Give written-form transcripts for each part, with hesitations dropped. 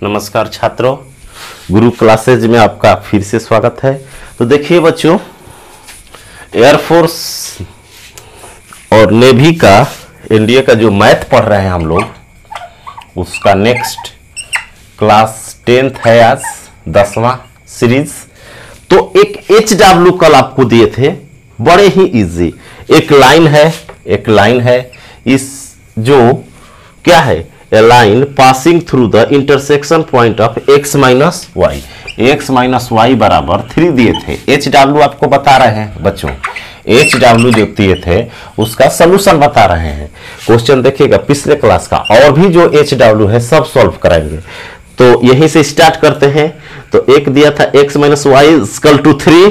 नमस्कार छात्रों, गुरु क्लासेज में आपका फिर से स्वागत है। तो देखिए बच्चों, एयरफोर्स और नेवी का एनडीए का जो मैथ पढ़ रहे हैं हम लोग, उसका नेक्स्ट क्लास 10th है आज, 10वां सीरीज। तो एक HW कल आपको दिए थे, बड़े ही इजी। एक लाइन है इस जो क्या है, a line passing through the intersection point of x minus y. x minus y बराबर 3 दिए थे। HW आपको बता रहे हैं बच्चों, HW जो दिए थे उसका सोल्यूशन बता रहे हैं। क्वेश्चन देखिएगा पिछले क्लास का, और भी जो HW है सब सॉल्व कराएंगे। तो यहीं से स्टार्ट करते हैं। तो एक दिया था x minus y equal to 3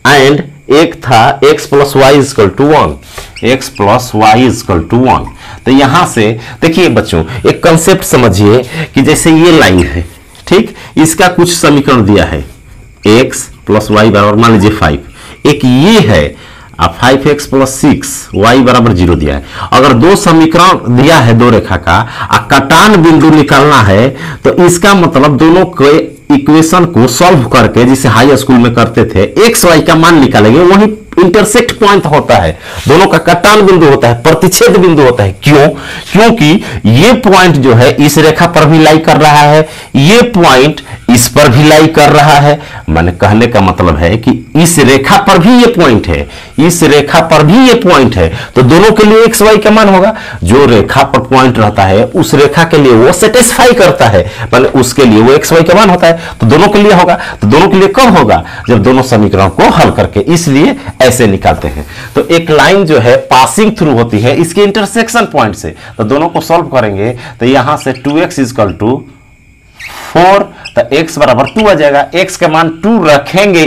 and एक था x plus y equal to 1। x plus y equal to 1। तो यहां से देखिए बच्चों, एक कंसेप्ट समझिए कि जैसे ये लाइन है, ठीक, इसका कुछ समीकरण दिया है, x प्लस वाई बराबर मान लीजिए 5। एक ये है 5x प्लस 6y बराबर 0 दिया है। अगर दो समीकरण दिया है दो रेखा का, कटान बिंदु निकालना है, तो इसका मतलब दोनों के इक्वेशन को सॉल्व करके, जिसे हाई स्कूल में करते थे, एक्स वाई का मान निकालेंगे। वही इंटरसेक्ट पॉइंट होता है, दोनों का कटान बिंदु होता है, प्रतिच्छेद बिंदु होता है। क्यों? क्योंकि ये पॉइंट जो है इस रेखा पर भी लाई कर रहा है, ये पॉइंट इस पर भी लाई कर रहा है। मैंने कहने का मतलब है कि इस रेखा पर भी ये पॉइंट है, इस रेखा पर भी ये पॉइंट है, तो दोनों के लिए एक्स वाई का मान होगा। जो रेखा पर पॉइंट रहता है उस रेखा के लिए वो सेटिस्फाई करता है, मतलब उसके लिए वो एक्स वाई का मान होता है। तो दोनों के लिए होगा। तो दोनों के लिए कब होगा? जब दोनों समीकरण को हल करके, इसलिए ऐसे निकालते हैं। तो एक लाइन जो है पासिंग थ्रू होती है इसके इंटरसेक्शन पॉइंट से, तो दोनों को सॉल्व करेंगे। तो यहां से 2x इक्वल टू 4, तो x बराबर 2 आ जाएगा। x का मान 2 रखेंगे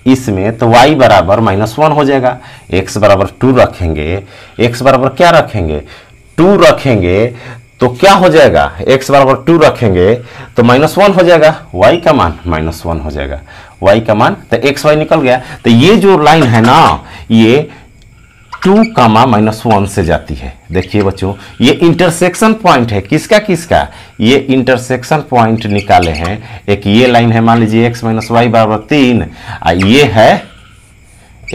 इसमें तो y बराबर -1 हो जाएगा। x बराबर 2 रखेंगे, x बराबर क्या रखेंगे, 2 रखेंगे, तो क्या हो जाएगा, x बराबर 2 रखेंगे तो -1 हो जाएगा, y का मान -1 हो जाएगा, y का मान, तो x y निकल गया। तो ये जो लाइन है ना, ये 2, -1 से जाती है। देखिए बच्चों, ये इंटरसेक्शन पॉइंट है, किसका, ये इंटरसेक्शन पॉइंट निकाले हैं। एक ये लाइन है, मान लीजिए x माइनस वाई बराबर 3, ये है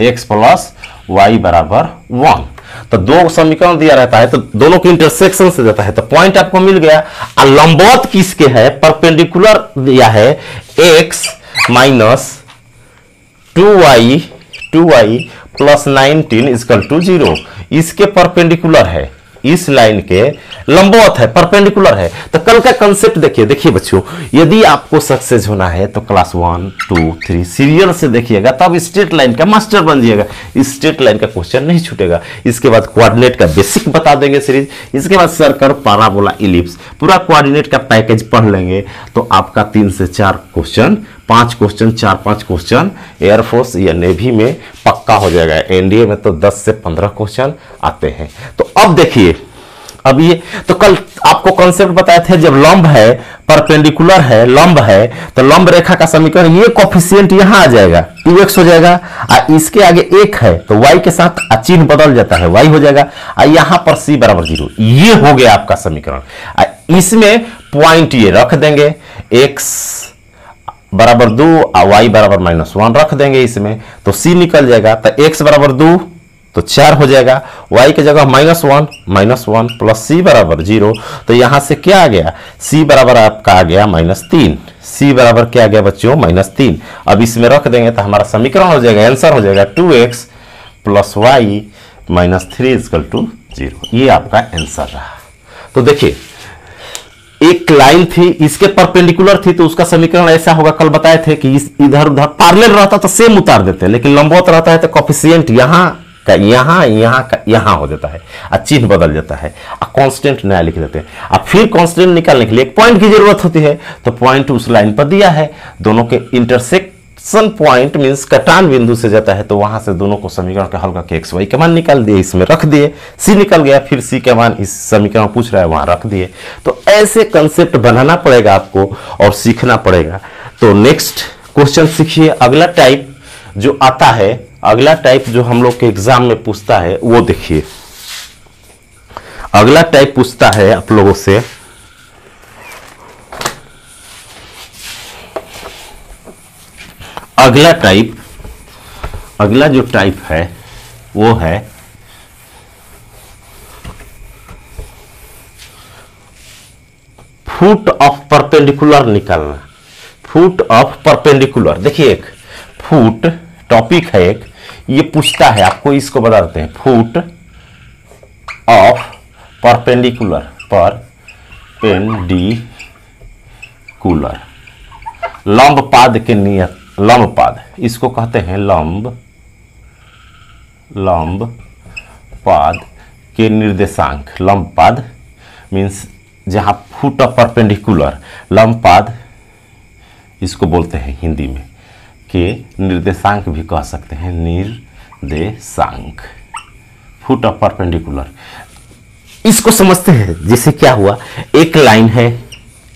x प्लस वाई बराबर 1। तो दो समीकरण दिया रहता है, तो दोनों के इंटरसेक्शन से जाता है, तो पॉइंट आपको मिल गया। लंबवत किसके है, परपेंडिकुलर दिया है x minus 2y plus 19 equal to 0। इसके परपेंडिकुलर है, इस लाइन के लंबवत है, परपेंडिकुलर है। तो कल का कंसेप्ट देखिए बच्चों, यदि आपको सक्सेस होना है तो क्लास 1, 2, 3 सीरियल से देखिएगा, तब स्ट्रेट लाइन का मास्टर बन जाइएगा। स्ट्रेट लाइन का क्वेश्चन नहीं छूटेगा। इसके बाद कोऑर्डिनेट का बेसिक बता देंगे सीरीज, इसके बाद सर्कल, पैराबोला, इलिप्स, पूरा कोऑर्डिनेट का पैकेज पढ़ लेंगे। तो आपका 3 से 4 क्वेश्चन, 5 क्वेश्चन, 4-5 क्वेश्चन एयरफोर्स या नेवी में पक्का हो जाएगा। एनडीए में तो 10 से 15 क्वेश्चन आते हैं। तो अब देखिए, अब ये तो कल आपको कॉन्सेप्ट बताए थे, जब लंब है, परपेंडिकुलर है, लंब है, तो लंब रेखा का समीकरण, ये कोफिशिएंट यहां आ जाएगा, 2x हो जाएगा, और इसके आगे 1 है तो y के साथ चिन्ह बदल जाता है, y हो जाएगा, और यहां पर c बराबर 0। ये हो गया आपका समीकरण। इसमें पॉइंट ये रख देंगे, x बराबर 2 और y बराबर -1 रख देंगे इसमें, तो c निकल जाएगा। तो x बराबर 2 तो 4 हो जाएगा, y की जगह -1 प्लस c बराबर 0। तो यहां से क्या आ गया, c बराबर आपका आ गया -3। c बराबर क्या आ गया बच्चों, -3। अब इसमें रख देंगे तो हमारा समीकरण हो जाएगा, आंसर हो जाएगा 2x plus Y -3 equal to 0। ये आपका आंसर रहा। तो देखिए, एक लाइन थी, इसके परपेंडिकुलर थी, तो उसका समीकरण ऐसा होगा। कल बताए थे कि इधर उधर पैरेलल रहता तो सेम उतार देते हैं, लेकिन लंबवत रहता है तो कोफिशिएंट यहां का यहां हो जाता है, चिन्ह बदल जाता है, कांस्टेंट नया लिख देते हैं। अब फिर कांस्टेंट निकालने के लिए एक पॉइंट की जरूरत होती है, तो पॉइंट उस लाइन पर दिया है, दोनों के इंटरसेक्शन पॉइंट मींस कटान बिंदु से जाता है, तो वहां से दोनों को समीकरण का हल करके एक्स वाई का मान निकाल दिए, इसमें रख दिए, सी निकल गया, फिर सी का मान इस समीकरण पूछ रहा है वहां रख दिए। तो ऐसे कंसेप्ट बनाना पड़ेगा आपको और सीखना पड़ेगा। तो नेक्स्ट क्वेश्चन सीखिए। अगला टाइप जो आता है, अगला टाइप जो हम लोग के एग्जाम में पूछता है वो देखिए। अगला टाइप पूछता है आप लोगों से अगला जो टाइप है वो है फुट ऑफ परपेंडिकुलर निकालना। फुट ऑफ परपेंडिकुलर, देखिए एक फुट टॉपिक है, एक ये पूछता है आपको, इसको बता देते हैं। फुट ऑफ परपेंडिकुलर, परपेंडिकुलर लंब पाद के नियत, लंब पाद इसको कहते हैं लंब पाद के निर्देशांक। लंब पाद मीन्स जहां फुट ऑफ परपेंडिकुलर, लंब पाद इसको बोलते हैं हिंदी में, के निर्देशांक भी कह सकते हैं, निर्देशांक। फुट ऑफ परपेंडिकुलर इसको समझते हैं। जैसे क्या हुआ, एक लाइन है,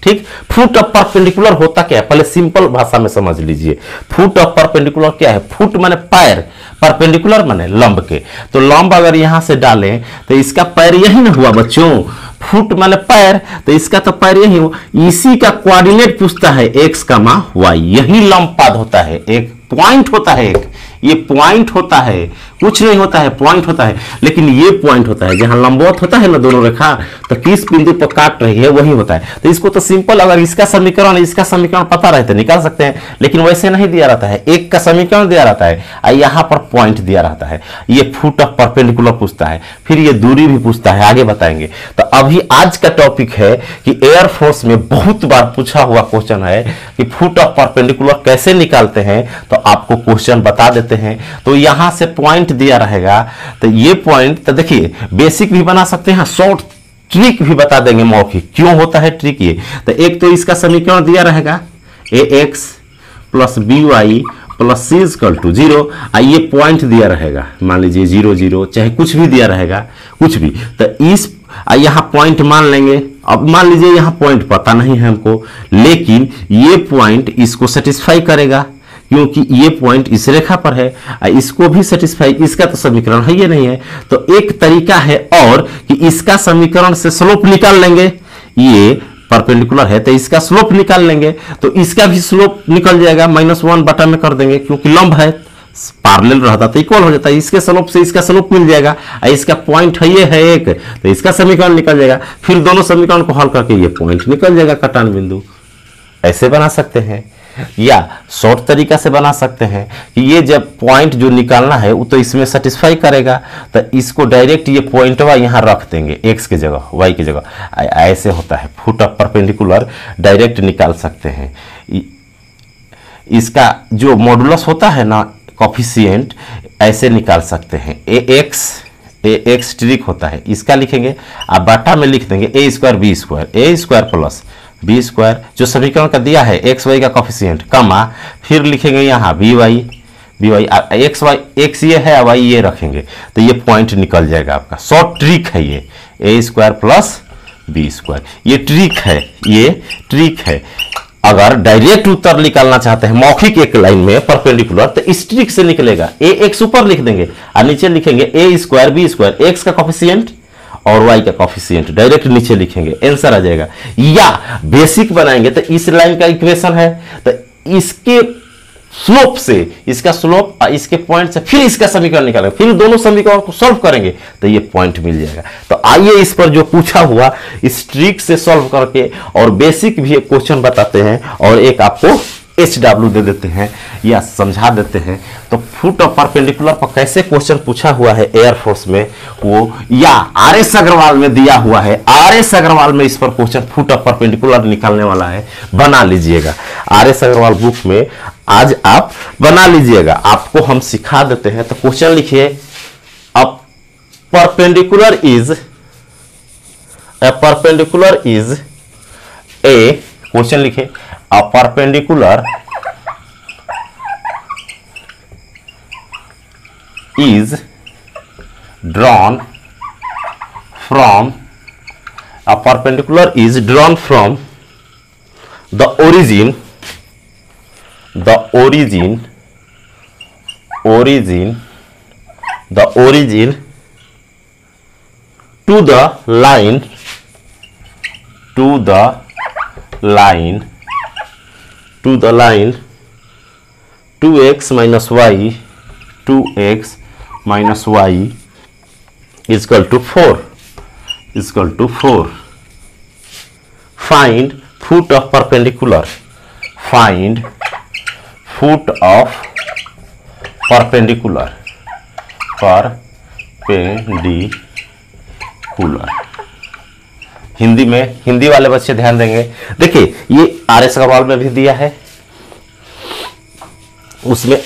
ठीक। फुट ऑफ परपेंडिकुलर होता क्या है, पहले सिंपल भाषा में समझ लीजिए। फुट ऑफ परपेंडिकुलर क्या है? फुट माने पैर, परपेंडिकुलर माने लंब के। तो लंब अगर यहां से डालें तो इसका पैर यही ना हुआ बच्चों। फुट माने पैर, तो इसका तो पैर यही हुआ। इसी का कोऑर्डिनेट पूछता है x, y, यही लंब पाद होता है। एक पॉइंट होता है, एक ये पॉइंट होता है, कुछ नहीं होता है, पॉइंट होता है। लेकिन ये पॉइंट होता है जहां लंबवत होता है ना दोनों रेखा, तो किस बिंदु पर काट रही है वही होता है। तो इसको तो सिंपल, अगर इसका समीकरण पता रहता है निकाल सकते हैं, लेकिन वैसे नहीं दिया रहता है। एक का समीकरण दिया रहता है और यहां पर पॉइंट दिया रहता है। ये फुट ऑफ परपेंडिकुलर पूछता है, फिर ये दूरी भी पूछता है, आगे बताएंगे। तो अभी आज का टॉपिक है कि एयरफोर्स में बहुत बार पूछा हुआ क्वेश्चन है कि फुट ऑफ परपेंडिकुलर कैसे निकालते हैं, तो आपको क्वेश्चन बता देते हैं। तो यहां से पॉइंट दिया रहेगा, तो ये पॉइंट, तो देखिए बेसिक भी बना सकते हैं, शॉर्ट ट्रिक भी बता देंगे मौखिक, क्यों होता है ट्रिक ये। तो एक तो इसका समीकरण दिया रहेगा ax plus by plus c equal to 0, ये पॉइंट दिया रहेगा, मान लीजिए 0 0, चाहे कुछ भी दिया रहेगा, कुछ भी। तो इस यहां पॉइंट मान लेंगे। अब मान लीजिए यहां पॉइंट पता नहीं है हमको, लेकिन ये पॉइंट इसको सेटिस्फाई करेगा, क्योंकि ये पॉइंट इस रेखा पर है, इसको भी सेटिस्फाई, इसका तो समीकरण है ये नहीं है। तो एक तरीका है और कि इसका समीकरण से स्लोप निकाल लेंगे। ये परपेंडिकुलर है तो इसका स्लोप निकाल लेंगे, तो इसका भी स्लोप निकल जाएगा, -1 बटा में कर देंगे, क्योंकि लंब है, पैरेलल रहता तो इक्वल हो जाता है। इसके स्लोप से इसका स्लोप मिल जाएगा, इसका पॉइंट है ये है एक, तो इसका समीकरण निकल जाएगा। फिर दोनों समीकरण को हल करके ये पॉइंट निकल जाएगा, कटान बिंदु। ऐसे बना सकते हैं, या शॉर्ट तरीका से बना सकते हैं कि ये जब पॉइंट जो निकालना है वो तो इसमें सेटिस्फाई करेगा, तो इसको डायरेक्ट ये पॉइंट यहां रख देंगे, x की जगह y की जगह। ऐसे होता है, फुट ऑफ परपेंडिकुलर डायरेक्ट निकाल सकते हैं। इसका जो मॉडुलस होता है ना, कोफिशिएंट, ऐसे निकाल सकते हैं। ax ट्रिक होता है, इसका लिखेंगे, आप बाटा में लिख देंगे a square b square, a square plus b square, जो समीकरण का दिया है एक्स वाई का कोफिशिएंट, कमा, फिर लिखेंगे यहाँ b y x y, x ये है वाई ये रखेंगे, तो ये पॉइंट निकल जाएगा आपका। शॉर्ट ट्रिक है ये, ए स्क्वायर प्लस बी स्क्वायर, ये ट्रिक है। अगर डायरेक्ट उत्तर निकालना चाहते हैं मौखिक एक लाइन में परपेंडिकुलर, तो इस ट्रिक से निकलेगा। ए एक्स ऊपर लिख देंगे और नीचे लिखेंगे ए स्क्वायर बी स्क्वायर, एक्स का कोफिशिएंट और y का कोफिशिएंट डायरेक्ट नीचे लिखेंगे, आंसर आ जाएगा। या बेसिक बनाएंगे तो इस लाइन का इक्वेशन है, तो इसके स्लोप से, इसका स्लोप इसके पॉइंट से, फिर इसका समीकरण निकालेंगे, फिर दोनों समीकरण को सॉल्व करेंगे तो ये पॉइंट मिल जाएगा। तो आइए इस पर जो पूछा हुआ इस ट्रिक से सॉल्व करके, और बेसिक भी एक क्वेश्चन बताते हैं और एक आपको HW दे देते हैं या समझा देते हैं। तो फुट ऑफ परपेंडिकुलर पर कैसे क्वेश्चन पूछा हुआ है एयरफोर्स में, वो या RS अग्रवाल में दिया हुआ है। RS अग्रवाल में इस पर क्वेश्चन फुट ऑफ परपेंडिकुलर निकालने वाला है, बना लीजिएगा। RS अग्रवाल बुक में आज आप बना लीजिएगा, आपको हम सिखा देते हैं। तो क्वेश्चन लिखिए, a perpendicular is a, question लिखिए, a perpendicular is drawn from the origin to the line 2x minus y 2x minus y equal to 4 find foot of perpendicular Hindi में, हिंदी वाले बच्चे ध्यान देंगे। देखिए ये RS अग्रवाल में भी दिया है, उसमें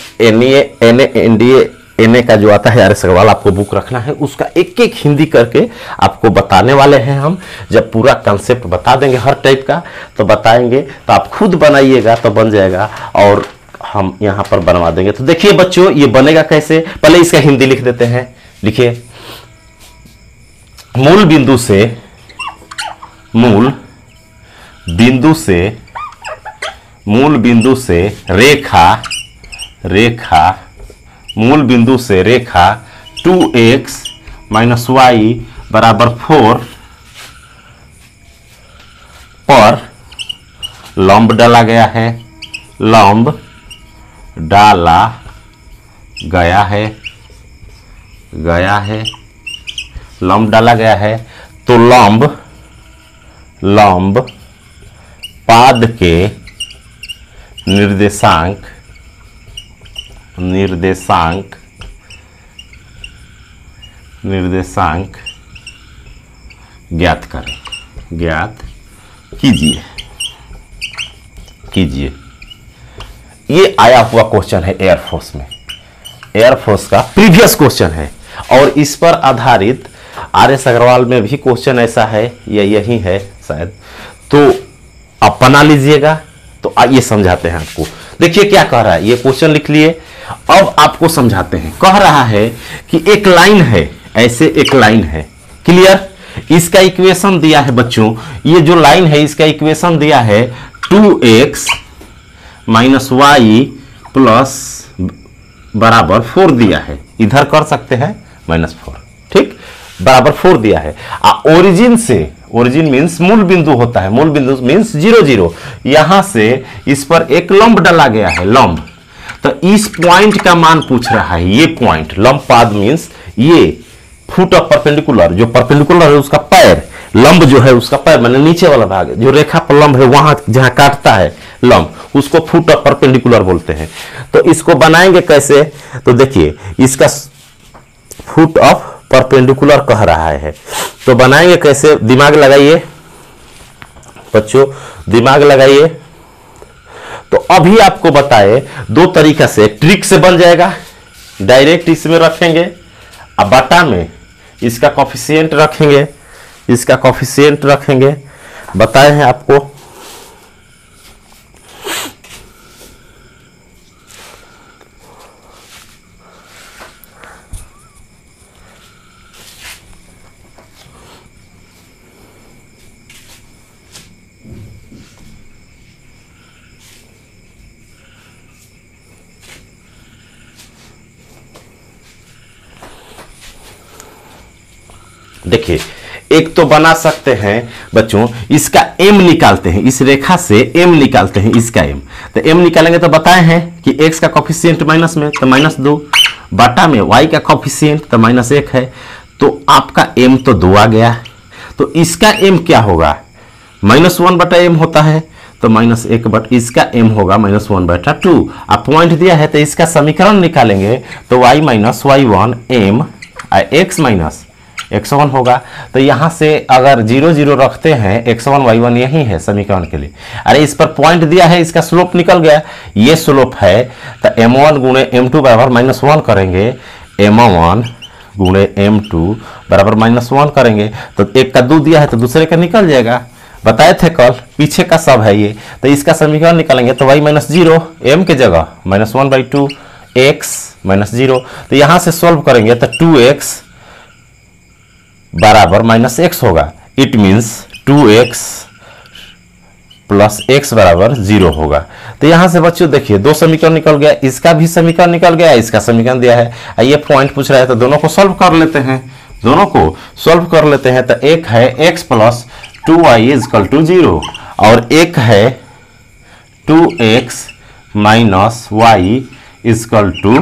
NA का जो आता है RS अग्रवाल, आपको बुक रखना है, उसका एक एक हिंदी करके आपको बताने वाले हैं हम। जब पूरा कंसेप्ट बता देंगे हर टाइप का तो बताएंगे, तो आप खुद बनाइएगा तो बन जाएगा और हम यहाँ पर बनवा देंगे। तो देखिए बच्चों ये बनेगा कैसे, पहले इसका हिंदी लिख देते हैं। लिखिए मूल बिंदु से रेखा 2x माइनस वाई बराबर 4 पर लंब डाला गया है, लंब डाला गया है। तो लंब पाद के निर्देशांक ज्ञात कीजिए। ये आया हुआ क्वेश्चन है एयरफोर्स का प्रीवियस क्वेश्चन है, और इस पर आधारित RS अग्रवाल में भी क्वेश्चन ऐसा है या यही है शायद, तो आप बना लीजिएगा। तो आइए समझाते हैं आपको। देखिए क्या कह रहा है, ये क्वेश्चन लिख लिए, अब आपको समझाते हैं। कह रहा है कि एक लाइन है, ऐसे एक लाइन है, क्लियर। इसका इक्वेशन दिया है बच्चों, ये जो लाइन है इसका इक्वेशन दिया है 2x माइनस वाई प्लस बराबर 4 दिया है, इधर कर सकते हैं -4, ठीक, बराबर 4 दिया है। ओरिजिन मीन्स मूल बिंदु होता है, मूल बिंदु मीन्स 0 0, यहां से इस पर एक लंब डाला गया है, लंब। तो इस पॉइंट का मान पूछ रहा है, ये पॉइंट लंब पाद मीन्स ये फुट ऑफ परपेंडिकुलर, जो परपेंडिकुलर है उसका पैर, लंब जो है उसका पैर माने नीचे वाला भाग, जो रेखा पर लंब है वहां जहां काटता है लंब, उसको फुट ऑफ परपेंडिकुलर बोलते हैं। तो इसको बनाएंगे कैसे, तो देखिए इसका फुट ऑफ परपेंडिकुलर कह रहा है, तो बनाएंगे कैसे, दिमाग लगाइए बच्चों, दिमाग लगाइए। तो अभी आपको बताए 2 तरीका से, ट्रिक से बन जाएगा, डायरेक्ट इसमें रखेंगे, अब बटा में इसका कोफिशिएंट रखेंगे, बताए हैं आपको। देखिए एक तो बना सकते हैं बच्चों, इसका m निकालते हैं, इस रेखा से m निकालते हैं, इसका m, तो m निकालेंगे तो बताए हैं कि x का कोफिशिएंट माइनस में तो -2, बटा में y का कोफिशिएंट तो -1 है, तो आपका m तो 2 आ गया। तो इसका m क्या होगा, -1/m होता है, तो -1 बट इसका m होगा -1/2। अब पॉइंट दिया है तो इसका समीकरण निकालेंगे, तो y minus y1 m x minus x1 होगा। तो यहां से अगर 0 0 रखते हैं, x1 y1 यही है समीकरण के लिए। अरे इस पर पॉइंट दिया है, इसका स्लोप निकल गया, ये स्लोप है, तो m1 गुणे m2 बराबर -1 करेंगे, m1 गुणे m2 बराबर -1 करेंगे, तो एक का 2 दिया है तो दूसरे का निकल जाएगा, बताए थे कल, पीछे का सब है ये। तो इसका समीकरण निकालेंगे तो y -0, m के जगह -1/2 x -0, तो यहां से सोल्व करेंगे तो 2x बराबर -x होगा, it means 2x plus x बराबर 0 होगा। तो यहां से बच्चों देखिए 2 समीकरण निकल गया, इसका भी समीकरण निकल गया, इसका समीकरण दिया है, ये पॉइंट पूछ रहा है तो दोनों को सॉल्व कर लेते हैं। तो एक है x plus 2y is equal to 0 और एक है 2x minus y is equal to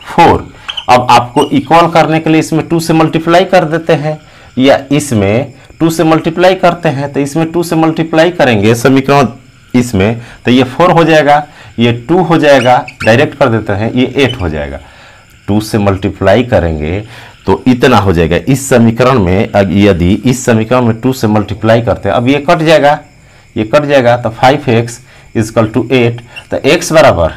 4। अब आपको इक्वल करने के लिए इसमें 2 से मल्टीप्लाई कर देते हैं, या इसमें 2 से मल्टीप्लाई करते हैं, तो इसमें 2 से मल्टीप्लाई करेंगे समीकरण इसमें, तो ये 4 हो जाएगा, ये 2 हो जाएगा, डायरेक्ट कर देते हैं, ये 8 हो जाएगा। 2 से मल्टीप्लाई करेंगे तो इतना हो जाएगा। इस समीकरण में यदि इस समीकरण में 2 से मल्टीप्लाई करते हैं, अब ये कट जाएगा, ये कट जाएगा, तो 5x इजकल टू 8, तो x बराबर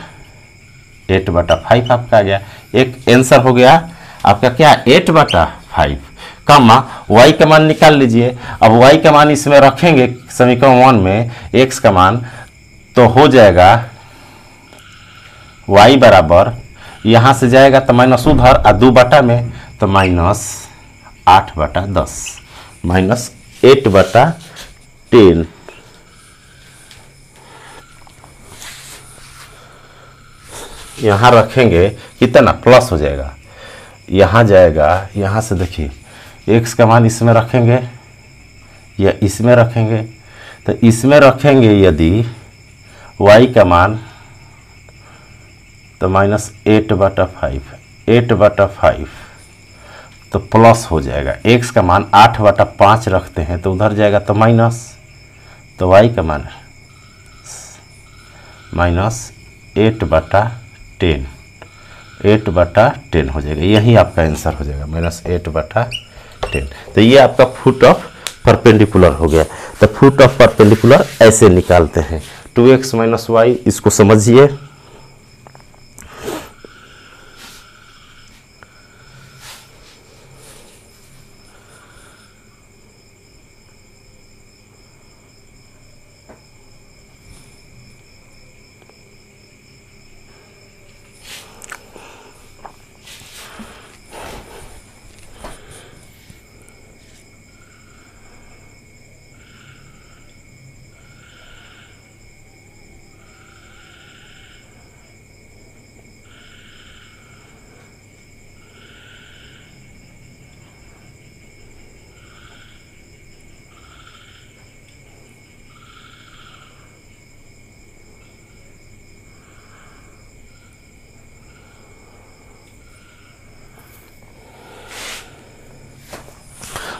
8/5 आपका आ गया। एक आंसर हो गया आपका क्या, 8/5 कमा y का मान निकाल लीजिए। अब y का मान इसमें रखेंगे समीकरण 1 में, x का मान, तो हो जाएगा y बराबर, यहाँ से जाएगा तो माइनस उधर, और 2 बटा में तो -8/10, -8/10। यहाँ रखेंगे कितना, प्लस हो जाएगा, यहाँ जाएगा, यहाँ से देखिए x का मान इसमें रखेंगे या इसमें रखेंगे, तो इसमें रखेंगे यदि y का मान, तो -8/5 तो प्लस हो जाएगा। x का मान 8/5 रखते हैं तो उधर जाएगा तो माइनस, तो y का मान -8/10, 8/10 हो जाएगा। यही आपका आंसर हो जाएगा, -8/10। तो ये आपका फुट ऑफ परपेंडिकुलर हो गया। तो फुट ऑफ परपेंडिकुलर ऐसे निकालते हैं, 2x - y, इसको समझिए।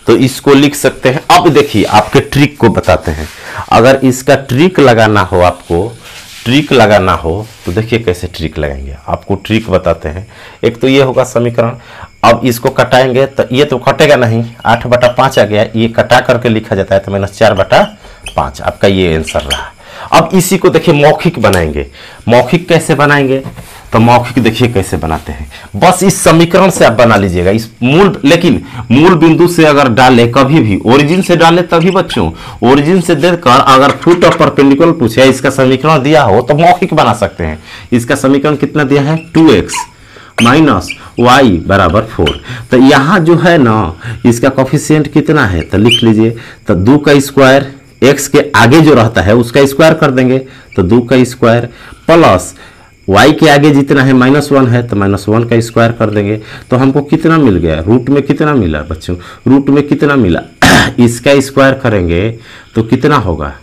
तो इसको लिख सकते हैं। अब देखिए आपके ट्रिक को बताते हैं। अगर इसका ट्रिक लगाना हो, आपको ट्रिक लगाना हो तो देखिए कैसे ट्रिक लगाएंगे। आपको ट्रिक बताते हैं। एक तो ये होगा समीकरण, अब इसको कटाएंगे तो ये तो कटेगा नहीं, 8/5 आ गया, ये कटा करके लिखा जाता है तो -4/5 आपका ये आंसर रहा। अब इसी को देखिए मौखिक बनाएंगे। मौखिक कैसे बनाएंगे, तो मौखिक देखिए कैसे बनाते हैं। बस इस समीकरण से आप बना लीजिएगा, इस मूल, लेकिन मूल बिंदु से अगर डाले, कभी भी ओरिजिन से डाले तभी बच्चों, ओरिजिन से देकर अगर फुट ऑफ परपेंडिकुलर पूछे, इसका समीकरण दिया हो तो मौखिक बना सकते हैं। इसका समीकरण कितना दिया है, 2x - y = 4। तो यहाँ जो है ना, इसका कोफिशिएंट कितना है तो लिख लीजिए, तो 2 का स्क्वायर, x के आगे जो रहता है उसका स्क्वायर कर देंगे, तो 2 का स्क्वायर प्लस y के आगे जितना है -1 है तो -1 का स्क्वायर कर देंगे। तो हमको कितना मिल गया, रूट में कितना मिला बच्चों, रूट में कितना मिला इसका स्क्वायर करेंगे तो कितना होगा,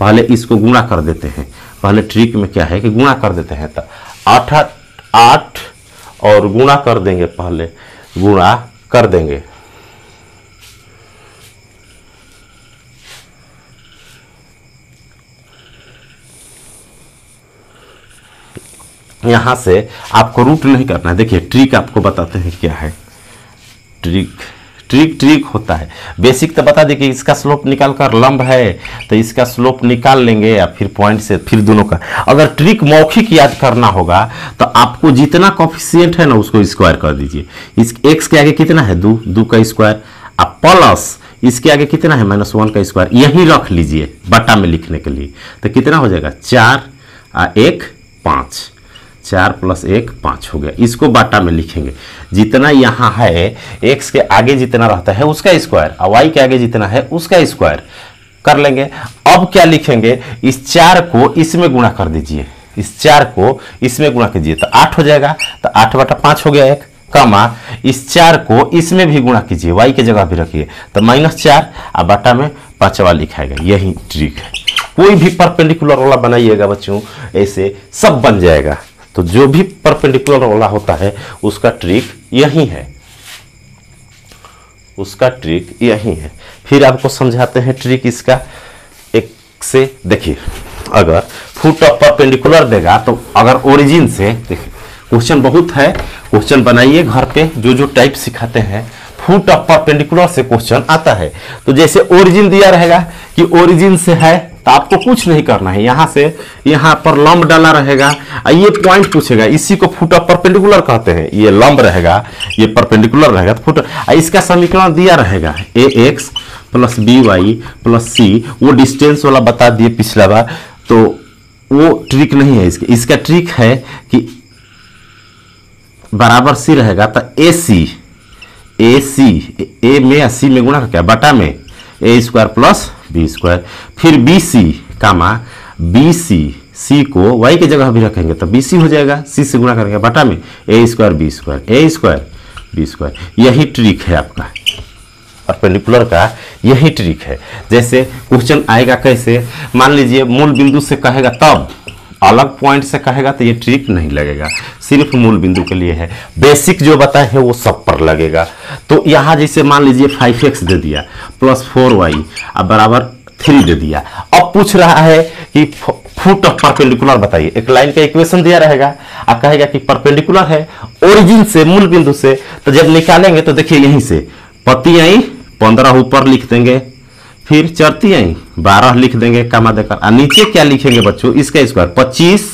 पहले इसको गुणा कर देते हैं। पहले ट्रिक में क्या है कि गुणा कर देते हैं, तो 8 और गुणा कर देंगे, पहले गुणा कर देंगे, यहां से आपको रूट नहीं करना है। देखिए ट्रिक आपको बताते हैं क्या है। ट्रिक होता है। बेसिक तो बता दें कि इसका स्लोप निकाल कर लंब है तो इसका स्लोप निकाल लेंगे, या फिर पॉइंट से फिर दोनों का। अगर ट्रिक मौखिक याद करना होगा तो आपको जितना कोफिशिएंट है ना उसको स्क्वायर कर दीजिए। इस x के आगे कितना है, 2 का स्क्वायर, अब प्लस इसके आगे कितना है, -1 का स्क्वायर, यही रख लीजिए बटा में लिखने के लिए। तो कितना हो जाएगा, 4 और 1 5, 4 + 1 5 हो गया। इसको बाटा में लिखेंगे, जितना यहाँ है x के आगे जितना रहता है उसका स्क्वायर, और y के आगे जितना है उसका स्क्वायर कर लेंगे। अब क्या लिखेंगे, इस 4 को इसमें गुणा कर दीजिए, इस 4 को इसमें गुणा कीजिए तो 8 हो जाएगा, तो 8/5 हो गया एक, कमा इस 4 को इसमें भी गुणा कीजिए, y की जगह भी रखिए, तो -4 और बाटा में 5वां लिखाएगा। यही ट्रिक है। कोई भी परपेंडिकुलर वाला बनाइएगा बच्चों, ऐसे सब बन जाएगा। तो जो भी परपेंडिकुलर वाला होता है उसका ट्रिक यही है, उसका ट्रिक यही है। फिर आपको समझाते हैं ट्रिक इसका एक से। देखिए अगर फुट ऑफ परपेंडिकुलर देगा तो अगर ओरिजिन से, देखिए क्वेश्चन बहुत है, क्वेश्चन बनाइए घर पे, जो जो टाइप सिखाते हैं फुट ऑफ परपेंडिकुलर से क्वेश्चन आता है। तो जैसे ओरिजिन दिया रहेगा कि ओरिजिन से है तो आपको कुछ नहीं करना है, यहां से यहां पर लंब डाला रहेगा, ये पॉइंट पूछेगा, इसी को फुट ऑफ परपेंडिकुलर कहते हैं। ये लंब रहेगा, ये परपेंडिकुलर रहेगा तो फुट, इसका समीकरण दिया रहेगा ax plus by plus c, वो डिस्टेंस वाला बता दिए पिछला बार, तो वो ट्रिक नहीं है इसका। इसका ट्रिक है कि बराबर सी रहेगा तो ए में सी में गुणा क्या बटा में ए स्क्वायर प्लस बी स्क्वायर, फिर बी सी कामा बी सी को वाई की जगह भी रखेंगे तो बी सी हो जाएगा, सी से गुणा करेंगे बटा में ए स्क्वायर बी स्क्वायर। यही ट्रिक है आपका परपेंडिकुलर का, यही ट्रिक है। जैसे क्वेश्चन आएगा कैसे, मान लीजिए मूल बिंदु से कहेगा तब, अलग पॉइंट से कहेगा तो ये ट्रिक नहीं लगेगा, सिर्फ मूल बिंदु के लिए है। बेसिक जो बताए हैं वो सब पर लगेगा। तो यहाँ जैसे मान लीजिए 5x दे दिया प्लस 4y अब बराबर 3 दे दिया। अब पूछ रहा है कि फुट ऑफ परपेंडिकुलर बताइए, एक लाइन का इक्वेशन दिया रहेगा, अब कहेगा कि परपेंडिकुलर है ओरिजिन से मूल बिंदु से, तो जब निकालेंगे तो देखिए यहीं से पति आई 15 ऊपर लिख देंगे, फिर चरती आई 12 लिख देंगे कामा देकर, और नीचे क्या लिखेंगे बच्चों, इसका स्क्वायर 25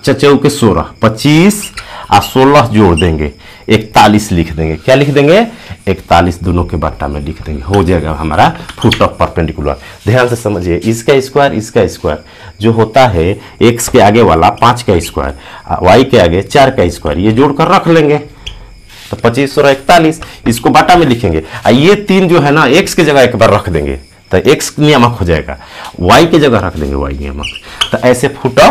चचौ के 16, 25 और 16 जोड़ देंगे 41 लिख देंगे। क्या लिख देंगे 41, दोनों के बट्टा में लिख देंगे, हो जाएगा हमारा फुट ऑफ परपेंडिकुलर। ध्यान से समझिए, इसका स्क्वायर जो होता है x के आगे वाला 5 का स्क्वायर, y के आगे 4 का स्क्वायर, ये जोड़कर रख लेंगे तो 25 और 41, इसको बाटा में लिखेंगे। ये 3 जो है ना x की जगह एक बार रख देंगे तो x नियामक हो जाएगा, y की जगह रख देंगे y नियामक। तो ऐसे फुट ऑफ